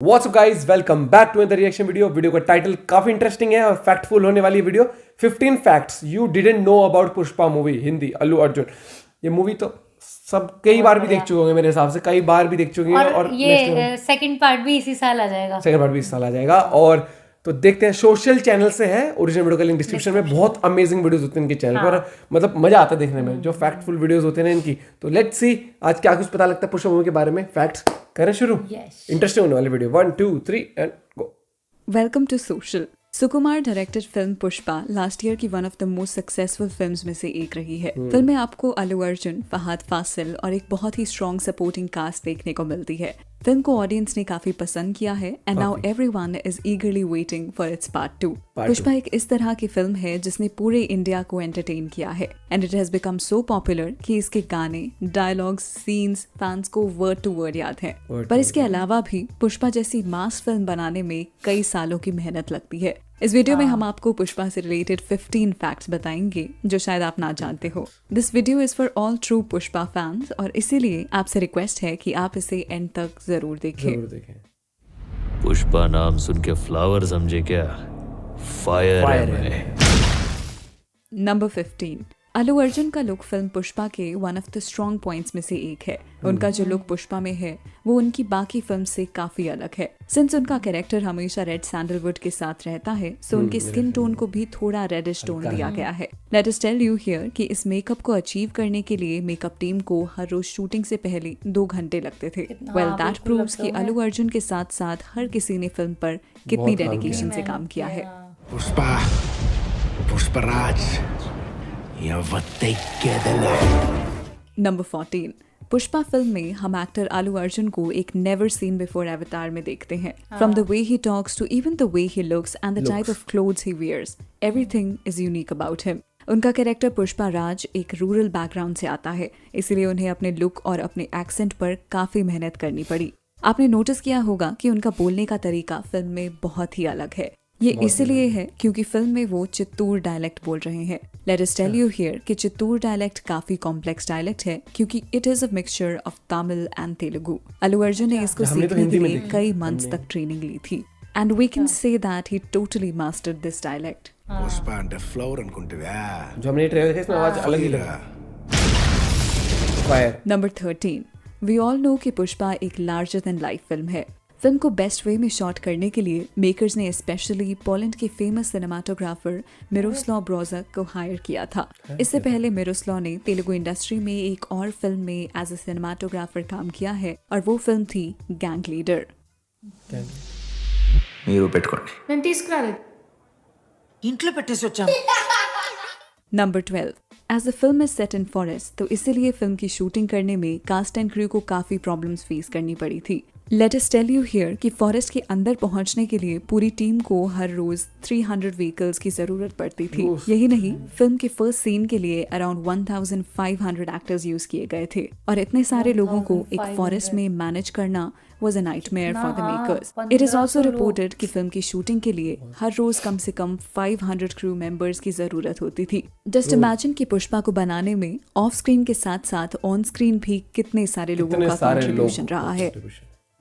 WhatsApp guys, welcome back to another reaction video का title काफी interesting है और फैक्टफुल होने वाली video. 15 facts you didn't know about Pushpa movie, Hindi, Allu Arjun. ये मूवी तो सब कई बार भी देख चुके होंगे, मेरे हिसाब से कई बार भी देख चुके हैं। और ये सेकंड पार्ट भी इसी साल आ जाएगा। सेकंड पार्ट भी इस साल आ जाएगा। और तो देखते हैं, सोशल चैनल से है, ओरिजिनल वीडियो का लिंक डिस्क्रिप्शन में। बहुत अमेजिंग वीडियोस होते हैं इनके चैनल पर, मतलब मजा आता है देखने में, जो फैक्टफुल वीडियोस होते हैं ना इनकी। तो लेट्स सी आज क्या कुछ पता लगता है पुष्पा मूवी के बारे में। फैक्ट्स करें शुरू। इंटरेस्टिंग होने वाली video. 1 2 3 and go. Welcome to Social. Sukumar directed film Pushpa last year की one of the most successful films में से एक रही है। फिल्म में आपको अल्लू अर्जुन, फहाद फासिल और एक बहुत ही स्ट्रॉन्ग सपोर्टिंग कास्ट देखने को मिलती है। फिल्म को ऑडियंस ने काफी पसंद किया है and now everyone is ईगरली waiting for its part 2। Pushpa एक इस तरह की फिल्म है जिसने पूरे इंडिया को एंटरटेन किया है and it has become so popular कि इसके गाने, डायलॉग्स, सीन्स फैंस को वर्ड टू वर्ड याद है। पर इसके अलावा भी पुष्पा जैसी मास फिल्म बनाने में कई सालों की मेहनत लगती है। इस वीडियो में हम आपको पुष्पा से रिलेटेड 15 फैक्ट्स बताएंगे जो शायद आप ना जानते हो। This video is for all true Pushpa fans और इसीलिए आपसे रिक्वेस्ट है कि आप इसे एंड तक जरूर देखें। पुष्पा नाम सुन के फ्लावर समझे क्या? फायर है मैं। नंबर 15, अल्लू अर्जुन का लुक फिल्म पुष्पा के one of the strong points में से एक है। उनका जो लुक पुष्पा में है वो उनकी बाकी फिल्म से काफी अलग है। सिंस उनका कैरेक्टर हमेशा रेड सैंडलवुड के साथ रहता है, सो उनकी स्किन टोन को भी थोड़ा रेडिश टोन दिया गया है। Let us tell you here कि इस मेकअप को अचीव करने के लिए मेकअप टीम को हर रोज शूटिंग से पहले 2 घंटे लगते थे। वेल दैट प्रूव्स कि अल्लू अर्जुन के साथ साथ हर किसी ने फिल्म पर कितनी डेडिकेशन से काम किया है। पुष्पराज नंबर 14, पुष्पा फिल्म में हम एक्टर अल्लू अर्जुन को एक नेवर सीन बिफोर अवतार में देखते हैं। From the way he talks to even the way he looks and the type of clothes he wears, everything is unique about him. उनका कैरेक्टर पुष्पा राज एक रूरल बैकग्राउंड से आता है, इसलिए उन्हें अपने लुक और अपने एक्सेंट पर काफी मेहनत करनी पड़ी। आपने नोटिस किया होगा कि उनका बोलने का तरीका फिल्म में बहुत ही अलग है। ये इसलिए है क्योंकि फिल्म में वो चित्तूर डायलेक्ट बोल रहे हैं। Let us tell you here कि चित्तूर डायलेक्ट काफी कॉम्प्लेक्स डायलेक्ट है क्योंकि it is a mixture of Tamil and Telugu. Allu Arjun ने इसको सीखने के लिए कई मंथ्स तक ट्रेनिंग ली थी and we can say that he totally mastered this dialect. Pushpa अंटे फ्लोर अनुకుంటివా? जो हमने ट्रेलर देखा इसमें आवाज अलग ही लगा। Fire. Number 13, we all know कि पुष्पा एक लार्जर देन लाइफ फिल्म है। फिल्म को बेस्ट वे में शॉट करने के लिए मेकर्स ने स्पेशली पोलैंड के फेमस सिनेमाटोग्राफर मिरोस्लाव ब्रोज़क को हायर किया था। इससे पहले मिरोस्लाव ने तेलुगु इंडस्ट्री में एक और फिल्म में एज अ सिनेमाटोग्राफर काम किया है और वो फिल्म थी गैंग लीडर। మీరు పెట్టుకోండి. నేను తీసుకురాలేదు, ఇంట్లో పెట్టేసి వచ్చాం. Number 12, as the film is set in forest तो इसीलिए फिल्म की शूटिंग करने में कास्ट एंड क्रू को काफी प्रॉब्लम्स फेस करनी पड़ी थी। Let us tell you here कि फॉरेस्ट के अंदर पहुंचने के लिए पूरी टीम को हर रोज 300 व्हीकल्स की जरूरत पड़ती थी। यही नहीं, फिल्म के फर्स्ट सीन के लिए अराउंड 1500 एक्टर्स यूज किए गए थे और इतने सारे लोगों को एक फॉरेस्ट में मैनेज करना was a nightmare for the makers. It is also reported कि फिल्म की शूटिंग के लिए हर रोज कम से कम 500 क्रू मेंबर्स की जरूरत होती थी। जस्ट इमेजिन कि पुष्पा को बनाने में ऑफ स्क्रीन के साथ साथ ऑन स्क्रीन भी कितने सारे लोगों का कंट्रीब्यूशन रहा है।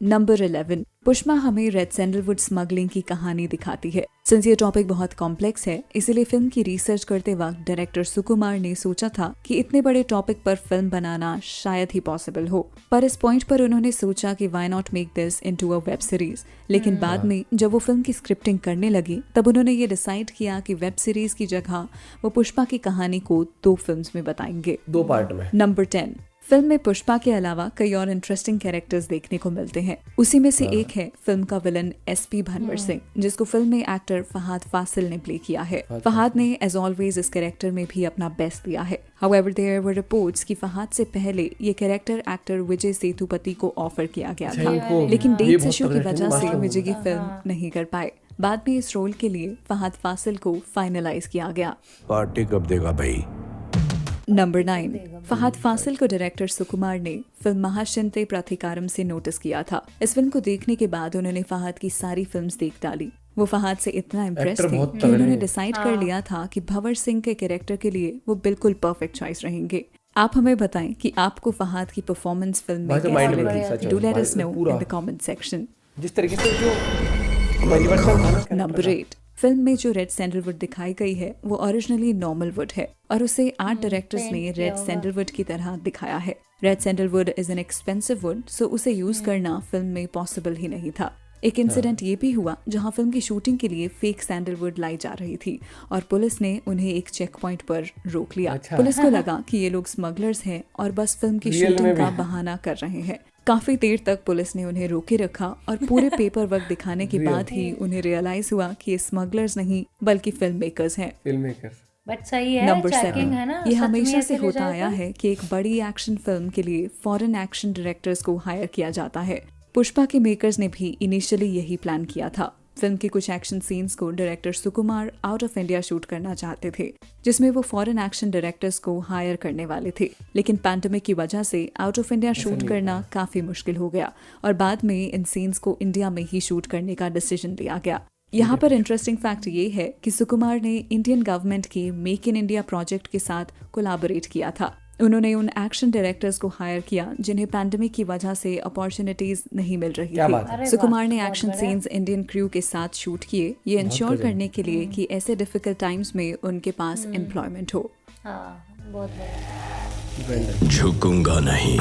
नंबर 11, पुष्पा हमें रेड सैंडलवुड स्मगलिंग की कहानी दिखाती है। सिंस ये टॉपिक बहुत कॉम्प्लेक्स है, इसीलिए फिल्म की रिसर्च करते वक्त डायरेक्टर सुकुमार ने सोचा था कि इतने बड़े टॉपिक पर फिल्म बनाना शायद ही पॉसिबल हो। पर इस पॉइंट पर उन्होंने सोचा कि why not make this into a web series. लेकिन बाद में जब वो फिल्म की स्क्रिप्टिंग करने लगी तब उन्होंने ये डिसाइड किया कि वेब सीरीज की जगह वो पुष्पा की कहानी को 2 फिल्म्स में बताएंगे, 2 पार्ट में। नंबर 10, फिल्म में पुष्पा के अलावा कई और इंटरेस्टिंग कैरेक्टर्स देखने को मिलते हैं। उसी में से एक है फिल्म का विलन एसपी भनवर सिंह, जिसको फिल्म में एक्टर फहाद फासिल ने प्ले किया है। फहाद ने एज ऑलवेज इस कैरेक्टर में भी अपना बेस्ट दिया है। हाउएवर देयर वर रिपोर्ट्स कि फहाद से पहले ये कैरेक्टर एक्टर विजय सेतुपति को ऑफर किया गया था, लेकिन डेट्स इशू की वजह से विजय की फिल्म नहीं कर पाए। बाद में इस रोल के लिए फहाद फासिल को फाइनलाइज किया गया। पार्टी कब देगा भाई? नंबर 9, फहाद फासिल को डायरेक्टर सुकुमार ने फिल्म महाशिंते प्रतिकारम से नोटिस किया था। इस फिल्म को देखने के बाद उन्होंने फहाद की सारी फिल्म्स देख डाली। वो फहाद से इतना इम्प्रेस थे कि उन्होंने डिसाइड कर लिया था कि भंवर सिंह के कैरेक्टर के लिए वो बिल्कुल परफेक्ट चॉइस रहेंगे। आप हमें बताएं कि आपको फहाद की परफॉर्मेंस फिल्म में कैसी लगी। Do let us know in the comment section. जिस तरीके से जो यूनिवर्सल था ना नंबर 8। फिल्म में जो रेड सैंडलवुड दिखाई गई है वो ओरिजिनली नॉर्मल वुड है और उसे आर्ट डायरेक्टर्स ने paint रेड किया सैंडलवुड की तरह दिखाया है। Red sandalwood is an expensive wood, so उसे यूज करना फिल्म में पॉसिबल ही नहीं था। एक इंसिडेंट ये भी हुआ जहां फिल्म की शूटिंग के लिए फेक सैंडलवुड लाई जा रही थी और पुलिस ने उन्हें एक चेक पॉइंट पर रोक लिया। अच्छा। पुलिस को लगा कि ये लोग स्मगलर्स हैं और बस फिल्म की Real में शूटिंग का भी। बहाना कर रहे हैं। काफी देर तक पुलिस ने उन्हें रोके रखा और पूरे पेपर वर्क दिखाने के बाद ही उन्हें रियलाइज हुआ कि ये स्मगलर्स नहीं बल्कि फिल्म मेकर्स हैं। Film makers. बट सही है, नंबर चेकिंग 7। है ना, ये सच में हमेशा ऐसे से ले होता जाए आया तो? है कि एक बड़ी एक्शन फिल्म के लिए फॉरेन एक्शन डायरेक्टर्स को हायर किया जाता है। पुष्पा के मेकर्स ने भी इनिशियली यही प्लान किया था। फिल्म के कुछ एक्शन सीन्स को director Sukumar out of India shoot करना चाहते थे, जिसमें वो फॉरेन एक्शन डायरेक्टर्स को हायर करने वाले थे, लेकिन पैंडेमिक की वजह से आउट ऑफ इंडिया शूट करना काफी मुश्किल हो गया और बाद में इन सीन्स को इंडिया में ही शूट करने का डिसीजन लिया गया। यहाँ पर इंटरेस्टिंग फैक्ट ये है कि सुकुमार ने इंडियन गवर्नमेंट के मेक इन इंडिया प्रोजेक्ट के साथ कोलैबोरेट किया था। उन्होंने उन एक्शन डायरेक्टर्स को हायर किया जिन्हें पैंडेमिक की वजह से अपॉर्चुनिटीज नहीं मिल रही क्या बात थी। है। अरे सुकुमार वाह, ने बहुत एक्शन बढ़िया। सीन्स इंडियन क्रू के साथ शूट किए, ये इंश्योर करने के लिए कि ऐसे डिफिकल्ट टाइम्स में उनके पास एम्प्लॉयमेंट हो। हाँ, बहुत बढ़िया। झुकूंगा नहीं।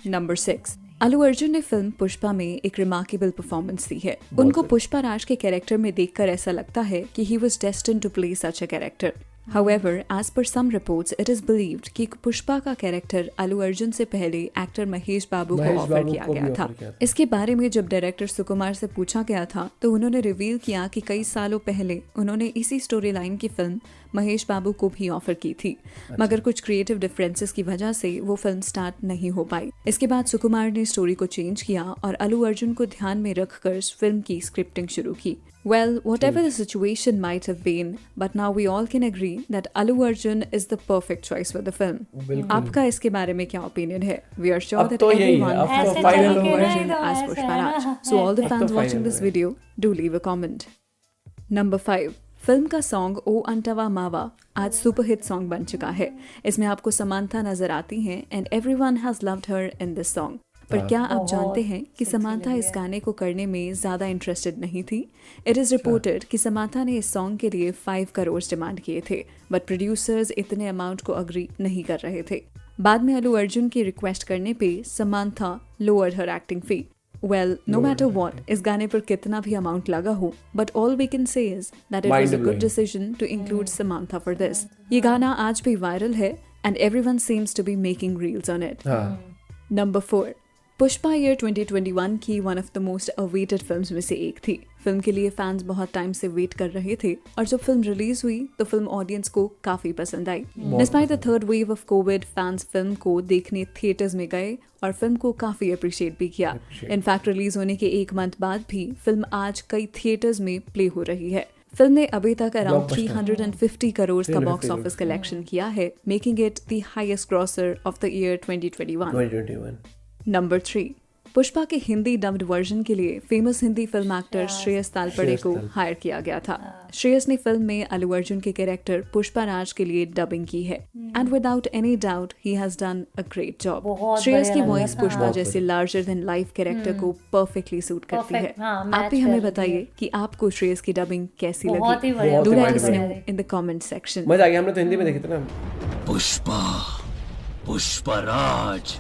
नंबर 6। अल्लू अर्जुन ने फिल्म पुष्पा में एक रिमार्केबल परफॉर्मेंस दी है। उनको पुष्पा राज के कैरेक्टर में देखकर ऐसा लगता है कि he was destined to play such a character. However, as per some reports, it is believed कि पुष्पा का कैरेक्टर अल्लू अर्जुन से पहले एक्टर महेश बाबू को महेश ऑफर बाबू किया को भी गया था। ऑफर किया था। इसके बारे में जब डायरेक्टर सुकुमार से पूछा गया था तो उन्होंने रिवील किया कि कई सालों पहले उन्होंने इसी स्टोरी लाइन की फिल्म महेश बाबू को भी ऑफर की थी, मगर कुछ क्रिएटिव डिफरेंसेस की वजह से वो फिल्म स्टार्ट नहीं हो पाई। इसके बाद सुकुमार ने स्टोरी को चेंज किया और अल्लू अर्जुन को ध्यान में रखकर फिल्म की स्क्रिप्टिंग शुरू की। Well, whatever the situation might have been, but now we all can agree that Allu Arjun is the perfect choice for the film. आपका इसके बारे में क्या ओपिनियन है? We are sure अब that तो यही है, everyone अब has तो picked final Allu हो गया। Arjun as ऐसा Pushpa है Raj. ना। So all the अब तो fans final watching हो this गया। video, do leave a comment. Number 5. Film का सॉन्ग ओ अंटवा मावा आज सुपरहिट सॉन्ग बन चुका है। इसमें आपको समांथा नजर आती हैं and everyone has loved her in this song. पर क्या आप जानते हैं कि समांथा इस गाने को करने में ज्यादा इंटरेस्टेड नहीं थी? इट इज रिपोर्टेड कि समांथा ने इस सॉन्ग के लिए 5 करोड़ डिमांड किए थे, बट प्रोड्यूसर्स इतने अमाउंट को अग्री नहीं कर रहे थे। बाद में अल्लू अर्जुन की रिक्वेस्ट करने पे Samantha lowered her acting fee. Well, no matter what, इस गाने पर कितना भी अमाउंट लगा हो, but all we can say is that it was a good Mind-blowing. Decision to include Samantha for this. ये गाना आज भी वायरल है and everyone seems to be making reels on it. हाँ। नंबर 4। पुष्पा ईयर 2021 की one of the most awaited films में से एक थी। फिल्म के लिए फैंस बहुत टाइम से वेट कर रहे थे और जब फिल्म रिलीज हुई तो फिल्म ऑडियंस को काफी पसंद आई। Despite the third wave of COVID, fans film को देखने थिएटर्स में गए और फिल्म को काफी अप्रिशिएट भी किया। इनफैक्ट रिलीज होने के 1 मंथ बाद भी फिल्म आज कई थिएटर्स में प्ले हो रही है। फिल्म ने अभी तक अराउंड Blockbuster. 350 करोड़ का 350 बॉक्स ऑफिस कलेक्शन किया है, making it the highest grocer of the year 2021। 2021। Number 3। Pushpa के हिंदी डब्ड वर्जन के लिए famous Hindi film actor Shreyas Talpade को हायर किया गया था। श्रेयस ने फिल्म में अल्लू अर्जुन के कैरेक्टर पुष्पा राज के लिए डबिंग की है and without any doubt he has done a great job. बहुत श्रेयस की बढ़िया लगा वॉइस था। पुष्पा जैसे लार्जर देन लाइफ कैरेक्टर को परफेक्टली सूट करती है। Perfect, हाँ, आप match भी हमें कर रही बताइए है। कि आपको श्रेयस की डबिंग कैसी बहुत ही लगी? बढ़िया, डू बहुत लेट ही अस बढ़िया। No in the comment section. मजा आ गया, हमने तो हिंदी में देखी थी ना। पुष्पा पुष्पराज,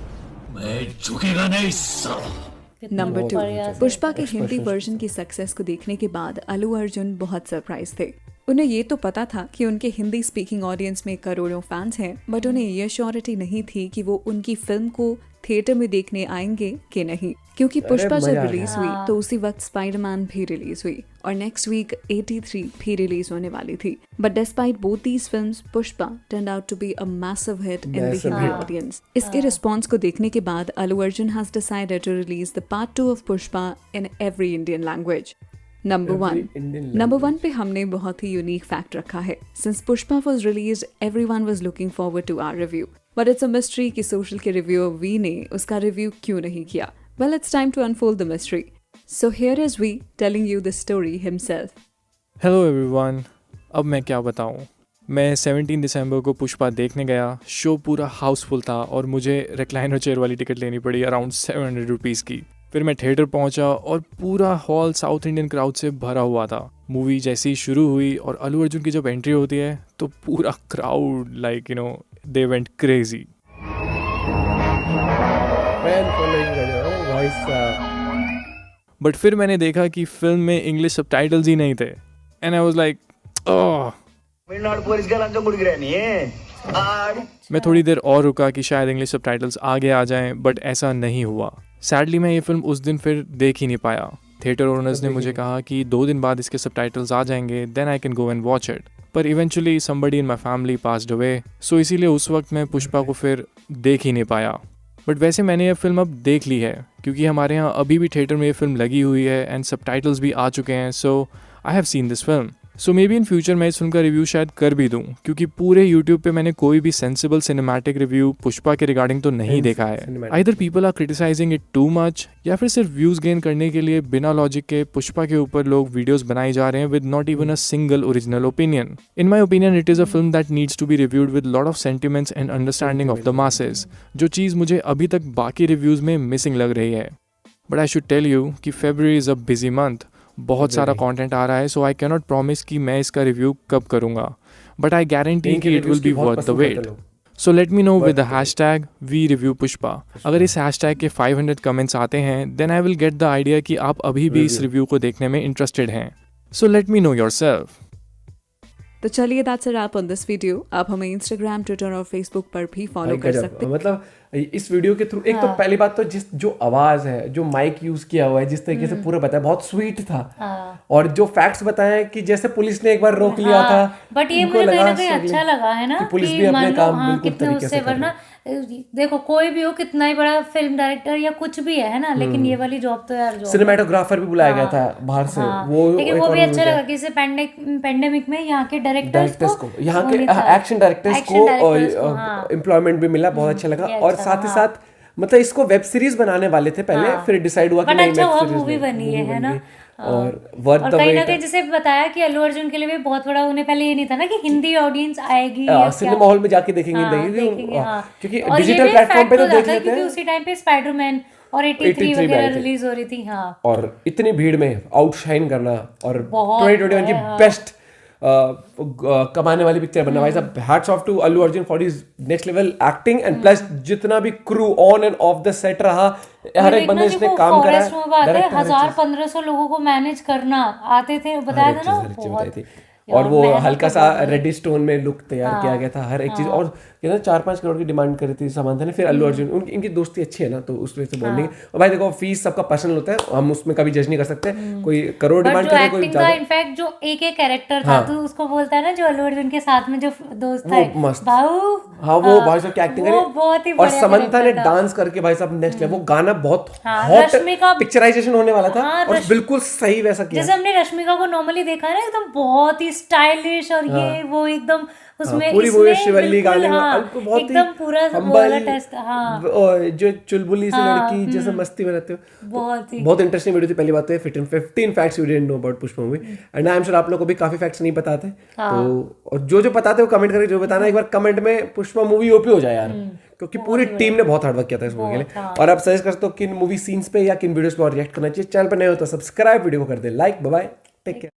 मैं झुकेगा नहीं साला। नंबर 2। बढ़िया से। पुष्पा के हिंदी वर्जन की सक्सेस को देखने के बाद अल्लू अर्जुन बहुत सरप्राइज थे। उन्हें ये तो पता था कि उनके हिंदी स्पीकिंग ऑडियंस में करोड़ों फैंस हैं, बट उन्हें ये श्योरिटी नहीं थी कि वो उनकी फिल्म को थिएटर में देखने आएंगे कि नहीं, क्योंकि पुष्पा मजा जब आ रिलीज हुई तो उसी वक्त स्पाइडरमैन भी रिलीज हुई और नेक्स्ट वीक 83 भी रिलीज होने वाली थी। But despite both these films, Pushpa turned out to be a massive hit in the Massive Hindi hit. Audience. इसके रिस्पॉन्स को देखने के बाद Allu Arjun has decided to release the part 2 of Pushpa in every Indian language. Number 1। Indian number 1 पे हमने बहुत ही unique fact रखा है। Since Pushpa was released, everyone was looking forward to our review, but it's a mystery कि सोशल के reviewer वी ने उसका रिव्यू क्यों नहीं किया। Well, it's time to unfold the mystery. So here is we telling you the story himself. Hello everyone. अब मैं क्या बताऊं, मैं 17 दिसंबर को पुष्पा देखने गया। शो पूरा हाउसफुल था और मुझे रिक्लाइनर चेयर वाली टिकट लेनी पड़ी अराउंड 700 रुपीज़ की। फिर मैं थिएटर पहुंचा और पूरा हॉल साउथ इंडियन क्राउड से भरा हुआ था। मूवी जैसे ही शुरू हुई और अल्लू अर्जुन की जब एंट्री होती है तो पूरा crowd like they went crazy. Fan following गजब भाई साहब। बट फिर मैंने देखा कि फिल्म में इंग्लिश सबटाइटल्स ही नहीं थे and I was like oh. मैं थोड़ी देर और रुका कि शायद इंग्लिश सबटाइटल्स आगे आ जाएं, बट ऐसा नहीं हुआ। सैडली मैं ये फिल्म उस दिन फिर देख ही नहीं पाया। थिएटर ओनर्स ने मुझे कहा कि 2 दिन बाद इसके सबटाइटल्स आ जाएंगे, then I can go and watch it. पर eventually somebody in my family passed away, so इसीलिए उस वक्त मैं पुष्पा को फिर देख ही नहीं पाया। बट वैसे मैंने ये फिल्म अब देख ली है क्योंकि हमारे यहाँ अभी भी थिएटर में ये फिल्म लगी हुई है एंड सबटाइटल्स भी आ चुके हैं, so I have seen this film. So maybe in future मैं इस फिल्म का रिव्यू शायद कर भी दूं, क्योंकि पूरे यूट्यूब पे मैंने कोई भी सेंसिबल सिनेमैटिक रिव्यू पुष्पा के रिगार्डिंग तो नहीं देखा है। Either people are criticising it too much, या फिर सिर्फ व्यूज गेन करने के लिए बिना लॉजिक के पुष्पा के ऊपर लोग वीडियोस बनाई जा रहे हैं with not even a single original opinion. In my opinion it is a film that needs to be reviewed with lot of sentiments and understanding of the masses, जो चीज़ मुझे अभी तक बाकी रिव्यूज में मिसिंग लग रही है। But I should tell you कि February is a busy month, बहुत सारा कंटेंट आ रहा है, so I can not promise कि मैं इसका रिव्यू कब करूंगा, बट आई गारंटी कि it will be worth the wait. So let me know with the hashtag we review Pushpa. अगर इस हैशटैग के 500 कमेंट्स आते हैं then I will get the idea कि आप अभी भी इस रिव्यू को देखने में इंटरेस्टेड हैं। So let me know yourself. तो चलिए that's a wrap on this video. आप हमें इंस्टाग्राम, ट्विटर और फेसबुक पर भी फॉलो कर सकते हैं। मतलब इस वीडियो के थ्रू एक तो पहली बात तो जो आवाज है, जो माइक यूज किया हुआ है, जिस तरीके से पूरा बताया, बहुत स्वीट था। और जो फैक्ट्स बताए कि जैसे पुलिस ने एक बार रोक लिया था, बट ये मुझे कहीं ना कहीं अच्छा लगा है ना कि पुलिस भी अपने काम बिल्कुल कितने तरीके से उससे, वरना देखो कोई भी हो, कितना ही बड़ा फिल्म डायरेक्टर या कुछ भी है ना, लेकिन ये वाली जॉब तो यार सिनेमेटोग्राफर भी बुलाया गया था बाहर से, लेकिन वो भी अच्छा लगा कि पेंडेमिक में यहाँ के डायरेक्टर्स को, यहाँ के एक्शन डायरेक्टर्स को एम्प्लॉयमेंट भी मिला, बहुत अच्छा लगा। और साथ ही साथ मतलब इसको वेब सीरीज बनाने वाले थे पहले, फिर डिसाइड हुआ कि नहीं, अच्छा वेब हुआ सीरीज मूवी बनी है ना। और वर्थ द कहीं ना वेट। कहीं जैसे बताया कि अल्लू अर्जुन के लिए भी बहुत बड़ा, उन्हें पहले ये नहीं था ना कि हिंदी ऑडियंस आएगी, सिनेमा हॉल में जाके देखेंगे, क्योंकि डिजिटल प्लेटफॉर्म पे तो देख लेते हैं, उसी टाइम पे स्पाइडरमैन और 83 वगैरह रिलीज हो रही थी। हाँ, और इतनी भीड़ में आउटशाइन करना और 2021 की बेस्ट कमाने वाली पिक्चर बनना, भाई साहब hats off to Allu Arjun for his next level acting and plus जितना भी crew on and off the set रहा, हर एक बंदे इसने काम करा है। 1000-1500 लोगों को मैनेज करना आते थे, बताया था ना बहुत। और वो हल्का सा रेड स्टोन में लुक तैयार किया गया था, हर एक चीज। और 4-5 करोड़ की डिमांड करी थी सामान ने। फिर अल्लू अर्जुन, इनकी दोस्ती अच्छी है ना, तो उस वजह से बॉन्डिंग। और भाई देखो, फीस सबका पर्सनल होता है, हम उसमें कभी जज नहीं कर सकते। कोई करोड़ डिमांड करे, कोई ज्यादा। इनफैक्ट जो एक कैरेक्टर था, तो उसको बोलता है ना, जो अल्लू अर्जुन के साथ में जो दोस्त था, बाबू, हाँ वो भाई साहब क्या एक्टिंग करी। और समंथा ने डांस करके भाई साहब नेक्स्ट लेवल, वो गाना बहुत हॉट पिक्चराइजेशन होने वाला था और बिल्कुल सही वैसा किया। जैसे हमने रश्मिका को नॉर्मली देखा है ना, एकदम बहुत ही स्टाइलिश, और ये वो एकदम उसमें पूरी वो शिवल्ली गाने में बहुत एकदम पूरा वाला टेस्ट। हाँ, जो चुलबुली सी लड़की जैसे मस्ती में रहते हो, बहुत इंटरेस्टिंग वीडियो थी। पहली बात तो 15 facts you didn't know about Pushpa movie, and I am sure आप लोगों को भी काफी फैक्ट्स नहीं बताते। तो और जो पताते हो कमेंट करके जो बताना, एक बार कमेंट में पुष्पा मूवी ओपी हो जाए यार, क्योंकि पूरी टीम ने बहुत हार्ड वर्क किया था इस मूवी के लिए। और आप सजेस्ट करते हो किन मूवी सीन्स पे या किन वीडियोस पे और रिएक्ट करना चाहिए। चैनल पर नए हो तो सब्सक्राइब, वीडियो को कर दे like. Bye bye, take care.